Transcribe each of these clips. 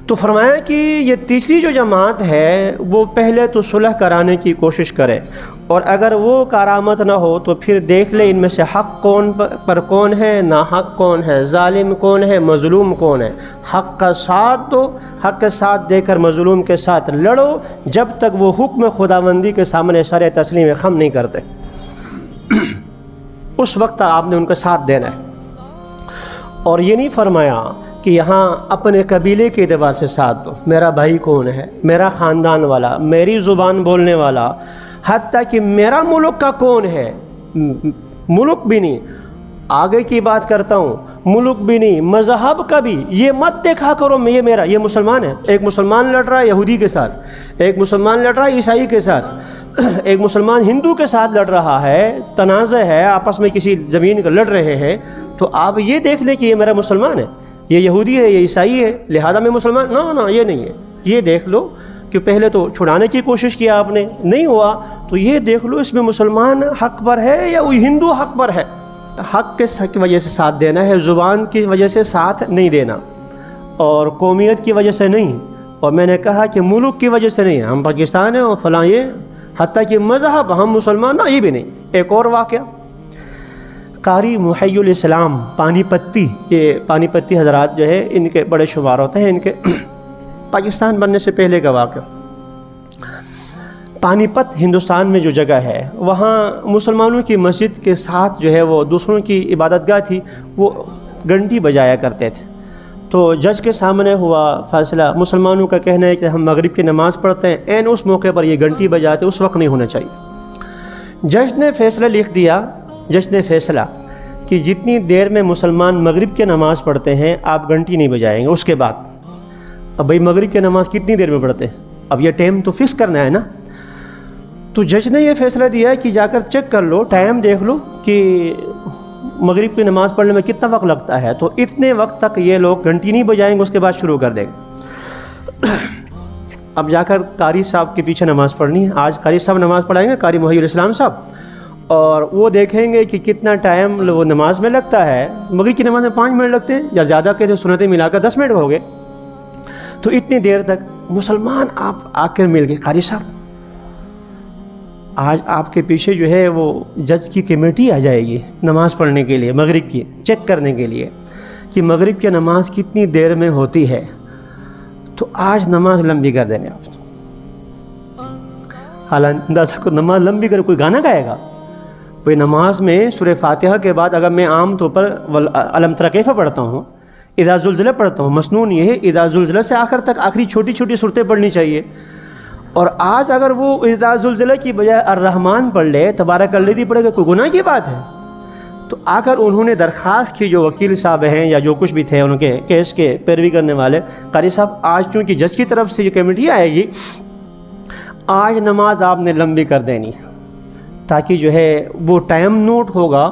تو فرمایا کہ یہ تیسری جو جماعت ہے وہ پہلے تو صلح کرانے کی کوشش کرے، اور اگر وہ کارآمد نہ ہو تو پھر دیکھ لے ان میں سے حق کون پر کون ہے، ناحق کون ہے، ظالم کون ہے، مظلوم کون ہے۔ حق کا ساتھ دو، حق کا ساتھ دے کر مظلوم کے ساتھ لڑو جب تک وہ حکم خداوندی کے سامنے سر تسلیم خم نہیں کرتے، اس وقت آپ نے ان کا ساتھ دینا ہے۔ اور یہ نہیں فرمایا کہ یہاں اپنے قبیلے کے اعتبار سے ساتھ دو، میرا بھائی کون ہے، میرا خاندان والا، میری زبان بولنے والا، حتیٰ کہ میرا ملک کا کون ہے، ملک بھی نہیں، آگے کی بات کرتا ہوں، ملک بھی نہیں، مذہب کا بھی یہ مت دیکھا کرو یہ میرا، یہ مسلمان ہے، ایک مسلمان لڑ رہا ہے یہودی کے ساتھ، ایک مسلمان لڑ رہا ہے عیسائی کے ساتھ، ایک مسلمان ہندو کے ساتھ لڑ رہا ہے، تنازع ہے، آپس میں کسی زمین کا لڑ رہے ہیں، تو آپ یہ دیکھ لیں کہ یہ میرا مسلمان ہے، یہ یہودی ہے، یہ عیسائی ہے، لہذا میں مسلمان، نہ یہ نہیں ہے۔ یہ دیکھ لو کہ پہلے تو چھڑانے کی کوشش کیا آپ نے، نہیں ہوا تو یہ دیکھ لو اس میں مسلمان حق پر ہے یا وہ ہندو حق پر ہے۔ حق کی وجہ سے ساتھ دینا ہے، زبان کی وجہ سے ساتھ نہیں دینا، اور قومیت کی وجہ سے نہیں، اور میں نے کہا کہ ملک کی وجہ سے نہیں، ہم پاکستان ہیں اور فلاں یہ، حتیٰ کہ مذہب ہم مسلمان، نہ یہ بھی نہیں۔ ایک اور واقعہ، قاری محی الاسلام پانی پتی، یہ پانی پتی حضرات جو ہے ان کے بڑے شمار ہوتے ہیں، ان کے پاکستان بننے سے پہلے کا واقعہ۔ پانی پت ہندوستان میں جو جگہ ہے وہاں مسلمانوں کی مسجد کے ساتھ جو ہے وہ دوسروں کی عبادت گاہ تھی، وہ گھنٹی بجایا کرتے تھے۔ تو جج کے سامنے ہوا فیصلہ، مسلمانوں کا کہنا ہے کہ ہم مغرب کی نماز پڑھتے ہیں، عین اس موقع پر یہ گھنٹی بجاتے، اس وقت نہیں ہونا چاہیے۔ جج نے فیصلہ لکھ دیا، جج نے فیصلہ کہ جتنی دیر میں مسلمان مغرب کی نماز پڑھتے ہیں آپ گھنٹی نہیں بجائیں گے اس کے بعد۔ اب بھائی مغرب کی نماز کتنی دیر میں پڑھتے ہیں، اب یہ ٹائم تو فکس کرنا ہے نا۔ تو جج نے یہ فیصلہ دیا کہ جا کر چیک کر لو، ٹائم دیکھ لو کہ مغرب کی نماز پڑھنے میں کتنا وقت لگتا ہے، تو اتنے وقت تک یہ لوگ گھنٹی نہیں بجائیں گے، اس کے بعد شروع کر دیں گے۔ اب جا کر قاری صاحب کے پیچھے نماز پڑھنی ہے، آج قاری صاحب نماز پڑھائیں گے، قاری محی الاسلام صاحب، اور وہ دیکھیں گے کہ کتنا ٹائم وہ نماز میں لگتا ہے۔ مغرب کی نماز میں 5 منٹ لگتے ہیں، یا زیادہ کہتے سنتیں ملا کر 10 منٹ ہو گئے، تو اتنی دیر تک مسلمان آپ آ کر مل گئے، قاری صاحب آج آپ کے پیچھے جو ہے وہ جج کی کمیٹی آ جائے گی نماز پڑھنے کے لیے، مغرب کی چیک کرنے کے لیے کہ مغرب کی نماز کتنی دیر میں ہوتی ہے، تو آج نماز لمبی کر دینے آپ۔ حالانکہ اندازہ کو نماز لمبی کر کوئی گانا گائے گا؟ بھئی نماز میں سورہ فاتحہ کے بعد اگر میں عام طور پر الم تری کیف پڑھتا ہوں، اذا زلزلہ پڑھتا ہوں، مسنون یہ ہے اذا زلزلہ سے آخر تک آخری چھوٹی چھوٹی صورتیں پڑھنی چاہیے، اور آج اگر وہ اذا زلزلہ کی بجائے الرحمن پڑھ لے، تبارک الذی پڑھے گا، کوئی گناہ کی بات ہے؟ تو آ کر انہوں نے درخواست کی، جو وکیل صاحب ہیں یا جو کچھ بھی تھے ان کے کیس کے پیروی کرنے والے، قاری صاحب آج چونکہ جج کی طرف سے یہ کمیٹی آئے گی، آج نماز آپ نے لمبی کر دینی، تاکہ جو ہے وہ ٹائم نوٹ ہوگا،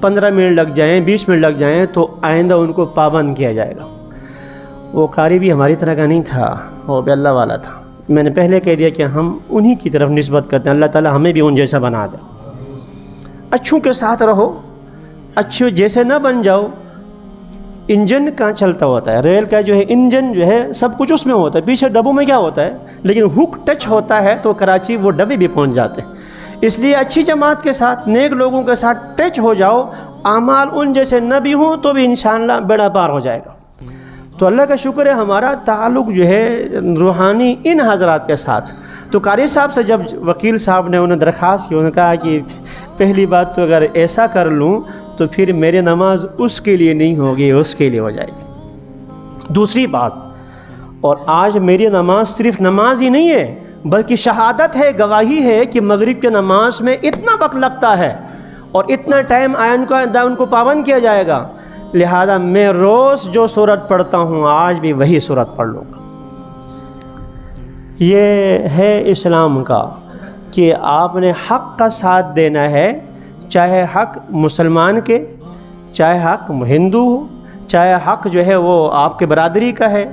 15 منٹ لگ جائیں، 20 منٹ لگ جائیں تو آئندہ ان کو پابند کیا جائے گا۔ وہ قاری بھی ہماری طرح کا نہیں تھا، وہ بھی اللہ والا تھا۔ میں نے پہلے کہہ دیا کہ ہم انہی کی طرف نسبت کرتے ہیں، اللہ تعالیٰ ہمیں بھی ان جیسا بنا دے۔ اچھوں کے ساتھ رہو، اچھے جیسے نہ بن جاؤ۔ انجن کہاں چلتا ہوتا ہے، ریل کا جو ہے انجن جو ہے سب کچھ اس میں ہوتا ہے، پیچھے ڈبوں میں کیا ہوتا ہے، لیکن ہک ٹچ ہوتا ہے تو کراچی وہ ڈبے بھی پہنچ جاتے ہیں۔ اس لیے اچھی جماعت کے ساتھ، نیک لوگوں کے ساتھ ٹچ ہو جاؤ، اعمال ان جیسے نہ بھی ہوں تو بھی انشاءاللہ بیڑا پار ہو جائے گا۔ تو اللہ کا شکر ہے ہمارا تعلق جو ہے روحانی ان حضرات کے ساتھ۔ تو قاری صاحب سے جب وکیل صاحب نے انہیں درخواست کی، انہوں نے کہا کہ پہلی بات تو اگر ایسا کر لوں تو پھر میری نماز اس کے لیے نہیں ہوگی، اس کے لیے ہو جائے گی۔ دوسری بات، اور آج میری نماز صرف نماز ہی نہیں ہے بلکہ شہادت ہے، گواہی ہے کہ مغرب کی نماز میں اتنا وقت لگتا ہے اور اتنا ٹائم ان کو پابند کیا جائے گا، لہذا میں روز جو سورت پڑھتا ہوں آج بھی وہی سورت پڑھ لوں گا۔ یہ ہے اسلام کا کہ آپ نے حق کا ساتھ دینا ہے، چاہے حق مسلمان کے، چاہے حق ہندو ہو، چاہے حق جو ہے وہ آپ کے برادری کا ہے،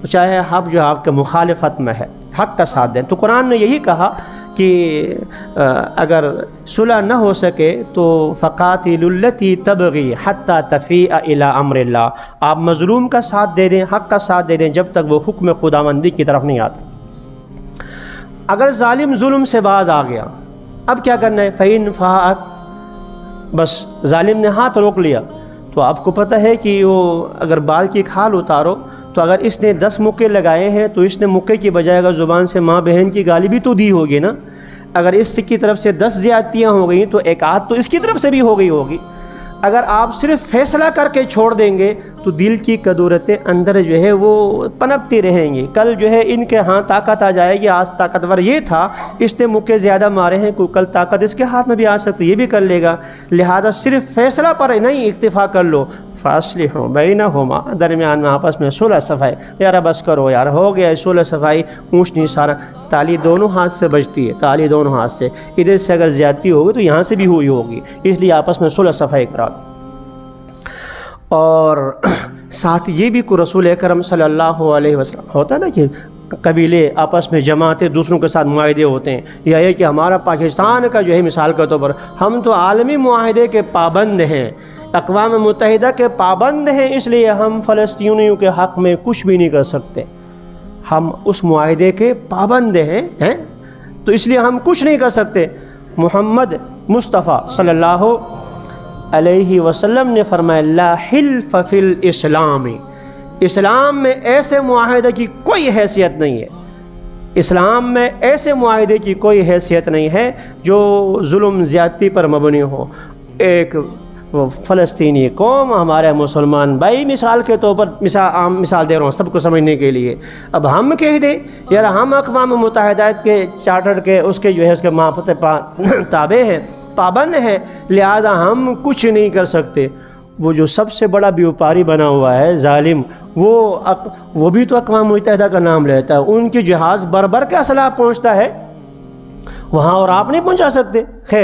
چاہے حق جو آپ کے مخالفت میں ہے، حق کا ساتھ دیں۔ تو قرآن نے یہی کہا کہ اگر صلح نہ ہو سکے تو فقاتلوا التی تبغی حتی تفیء الی امر اللہ، آپ مظلوم کا ساتھ دے دیں، حق کا ساتھ دے دیں جب تک وہ حکم خداوندی کی طرف نہیں آتا۔ اگر ظالم ظلم سے باز آ گیا، اب کیا کرنا ہے؟ فَإِنْ فَاءَتْ، بس ظالم نے ہاتھ روک لیا، تو آپ کو پتہ ہے کہ وہ اگر بال کی کھال اتارو تو اگر اس نے 10 مکے لگائے ہیں تو اس نے مکے کی بجائے اگر زبان سے ماں بہن کی گالی بھی تو دی ہوگی نا۔ اگر اس کی طرف سے 10 زیادتیاں ہو گئیں تو ایک آدھ تو اس کی طرف سے بھی ہو گئی ہوگی۔ اگر آپ صرف فیصلہ کر کے چھوڑ دیں گے تو دل کی کدورتیں اندر جو ہے وہ پنپتی رہیں گی، کل جو ہے ان کے ہاں طاقت آ جائے گی، آج طاقتور یہ تھا اس نے مکے زیادہ مارے ہیں، کوئی کل طاقت اس کے ہاتھ میں بھی آ سکتی، یہ بھی کر لے گا۔ لہذا صرف فیصلہ پر نہیں اکتفا کر لو، فاصلحوا بینہما، درمیان میں آپس میں صلح صفائی، یار بس کرو یار، ہو گیا صلح صفائی، اونچ نیچ سارا، تالی دونوں ہاتھ سے بجتی ہے، تالی دونوں ہاتھ سے، ادھر سے اگر زیادتی ہوگی تو یہاں سے بھی ہوئی ہوگی، اس لیے آپس میں صلح صفائی کرا۔ اور ساتھ یہ بھی کہ رسول اکرم صلی اللہ علیہ وسلم ہوتا ہے نا کہ قبیلے آپس میں جماعتیں دوسروں کے ساتھ معاہدے ہوتے ہیں، یا یہ کہ ہمارا پاکستان کا جو ہے مثال کے طور پر ہم تو عالمی معاہدے کے پابند ہیں، اقوام متحدہ کے پابند ہیں، اس لیے ہم فلسطینیوں کے حق میں کچھ بھی نہیں کر سکتے، ہم اس معاہدے کے پابند ہیں تو اس لیے ہم کچھ نہیں کر سکتے۔ محمد مصطفیٰ صلی اللہ علیہ وسلم نے فرمایا لا حلف فی الاسلام، اسلام میں ایسے معاہدے کی کوئی حیثیت نہیں ہے، اسلام میں ایسے معاہدے کی کوئی حیثیت نہیں ہے جو ظلم زیادتی پر مبنی ہو۔ ایک فلسطینی قوم، ہمارے مسلمان بھائی، مثال کے طور پر عام مثال دے رہا ہوں سب کو سمجھنے کے لیے، اب ہم کہہ دیں یار ہم اقوام متحدہ کے چارٹر کے اس کے جو ہے اس کے مافت تابع ہیں، پابند ہیں، لہذا ہم کچھ نہیں کر سکتے۔ وہ جو سب سے بڑا بیوپاری بنا ہوا ہے ظالم، وہ بھی تو اقوام متحدہ کا نام لیتا ہے، ان کے جہاز بر کے اسلحہ پہنچتا ہے وہاں اور آپ نہیں پہنچا سکتے۔ خیر